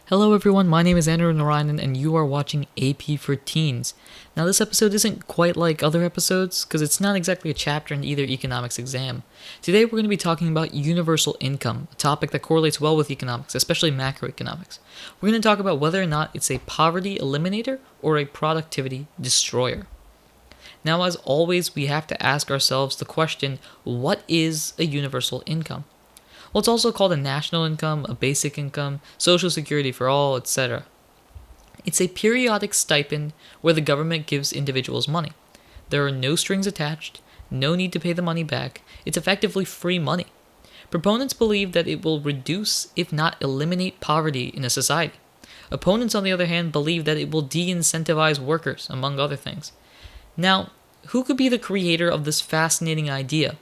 Hello everyone, my name is Andrew Narayanan and you are watching AP14s. Now this episode isn't quite like other episodes because it's not exactly a chapter in either economics exam. Today we're going to be talking about universal income, a topic that correlates well with economics, especially macroeconomics. We're going to talk about whether or not it's a poverty eliminator or a productivity destroyer. Now as always, we have to ask ourselves the question, what is a universal income? Well, it's also called a national income, a basic income, social security for all, etc. It's a periodic stipend where the government gives individuals money. There are no strings attached, no need to pay the money back. It's effectively free money. Proponents believe that it will reduce, if not eliminate, poverty in a society. Opponents, on the other hand, believe that it will de-incentivize workers, among other things. Now, who could be the creator of this fascinating idea?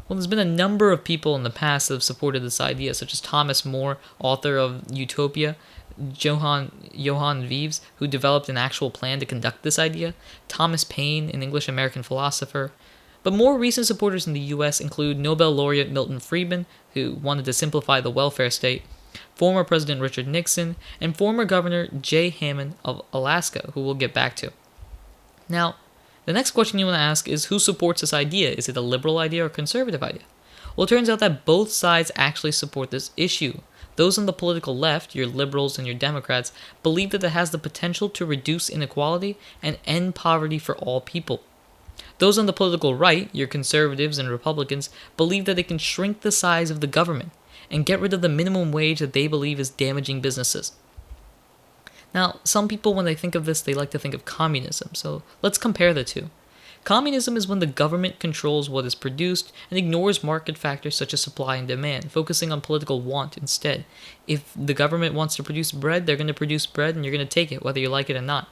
Well, there's been a number of people in the past that have supported this idea, such as Thomas More, author of Utopia, Johann Vives, who developed an actual plan to conduct this idea, Thomas Paine, an English-American philosopher. But more recent supporters in the US include Nobel laureate Milton Friedman, who wanted to simplify the welfare state, former President Richard Nixon, and former Governor Jay Hammond of Alaska, who we'll get back to. Now, the next question you want to ask is who supports this idea? Is it a liberal idea or a conservative idea? Well, it turns out that both sides actually support this issue. Those on the political left, your liberals and your Democrats, believe that it has the potential to reduce inequality and end poverty for all people. Those on the political right, your conservatives and Republicans, believe that it can shrink the size of the government and get rid of the minimum wage that they believe is damaging businesses. Now, some people, when they think of this, they like to think of communism, so let's compare the two. Communism is when the government controls what is produced and ignores market factors such as supply and demand, focusing on political want instead. If the government wants to produce bread, they're going to produce bread and you're going to take it, whether you like it or not.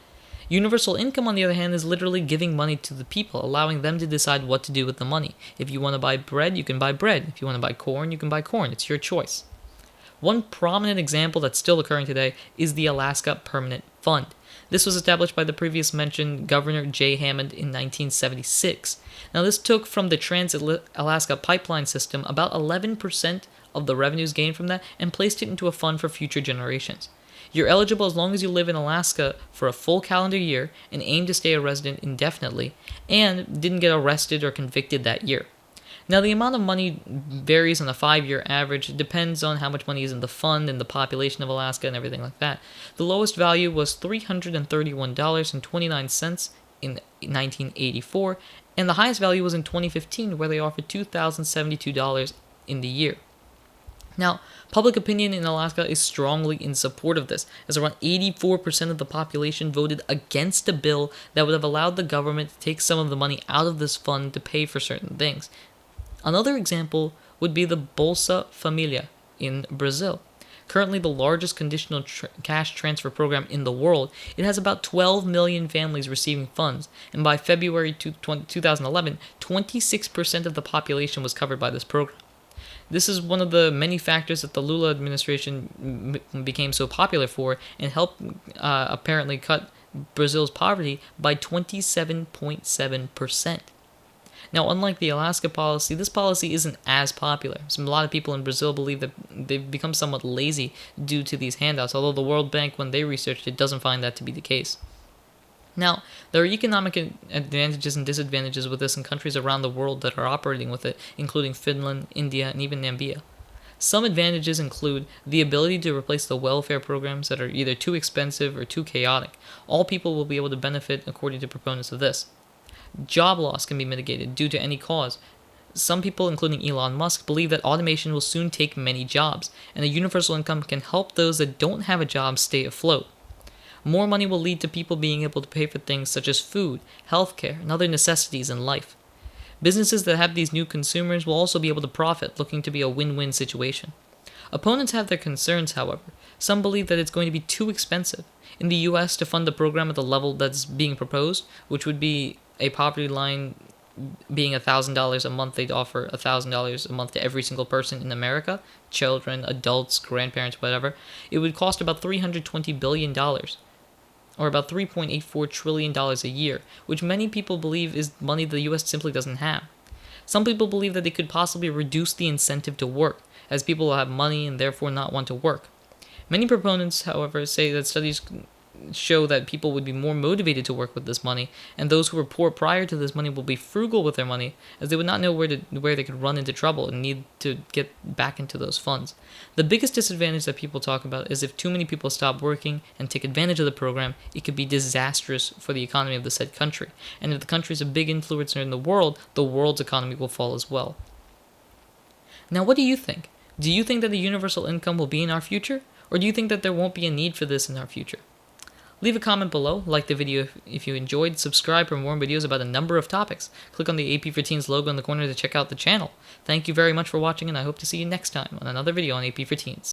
Universal income, on the other hand, is literally giving money to the people, allowing them to decide what to do with the money. If you want to buy bread, you can buy bread. If you want to buy corn, you can buy corn. It's your choice. One prominent example that's still occurring today is the Alaska Permanent Fund. This was established by the previous mentioned Governor Jay Hammond in 1976. Now, this took from the Trans-Alaska Pipeline System about 11% of the revenues gained from that and placed it into a fund for future generations. You're eligible as long as you live in Alaska for a full calendar year and aim to stay a resident indefinitely and didn't get arrested or convicted that year. Now, the amount of money varies on a 5-year average. It depends on how much money is in the fund and the population of Alaska and everything like that. The lowest value was $331.29 in 1984, and the highest value was in 2015, where they offered $2,072 in the year. Now, public opinion in Alaska is strongly in support of this, as around 84% of the population voted against a bill that would have allowed the government to take some of the money out of this fund to pay for certain things. Another example would be the Bolsa Familia in Brazil. Currently the largest conditional cash transfer program in the world, it has about 12 million families receiving funds, and by February 2011, 26% of the population was covered by this program. This is one of the many factors that the Lula administration became so popular for and helped apparently cut Brazil's poverty by 27.7%. Now, unlike the Alaska policy, this policy isn't as popular. A lot of people in Brazil believe that they've become somewhat lazy due to these handouts, although the World Bank, when they researched it, doesn't find that to be the case. Now, there are economic advantages and disadvantages with this in countries around the world that are operating with it, including Finland, India, and even Namibia. Some advantages include the ability to replace the welfare programs that are either too expensive or too chaotic. All people will be able to benefit according to proponents of this. Job loss can be mitigated due to any cause. Some people, including Elon Musk, believe that automation will soon take many jobs, and a universal income can help those that don't have a job stay afloat. More money will lead to people being able to pay for things such as food, healthcare, and other necessities in life. Businesses that have these new consumers will also be able to profit, looking to be a win-win situation. Opponents have their concerns, however. Some believe that it's going to be too expensive. In the US, to fund the program at the level that's being proposed, which would be a poverty line being $1,000 a month, they'd offer $1,000 a month to every single person in America, children, adults, grandparents, whatever. It would cost about $320 billion, or about $3.84 trillion a year, which many people believe is money the US simply doesn't have. Some people believe that they could possibly reduce the incentive to work, as people will have money and therefore not want to work. Many proponents, however, say that studies show that people would be more motivated to work with this money, and those who were poor prior to this money will be frugal with their money, as they would not know where they could run into trouble and need to get back into those funds. The biggest disadvantage that people talk about is if too many people stop working and take advantage of the program, it could be disastrous for the economy of the said country, and if the country is a big influencer in the world's economy will fall as well. Now, what do you think? Do you think that the universal income will be in our future, or do you think that there won't be a need for this in our future? Leave a comment below, like the video if you enjoyed, subscribe for more videos about a number of topics. Click on the AP for Teens logo in the corner to check out the channel. Thank you very much for watching, and I hope to see you next time on another video on AP for Teens.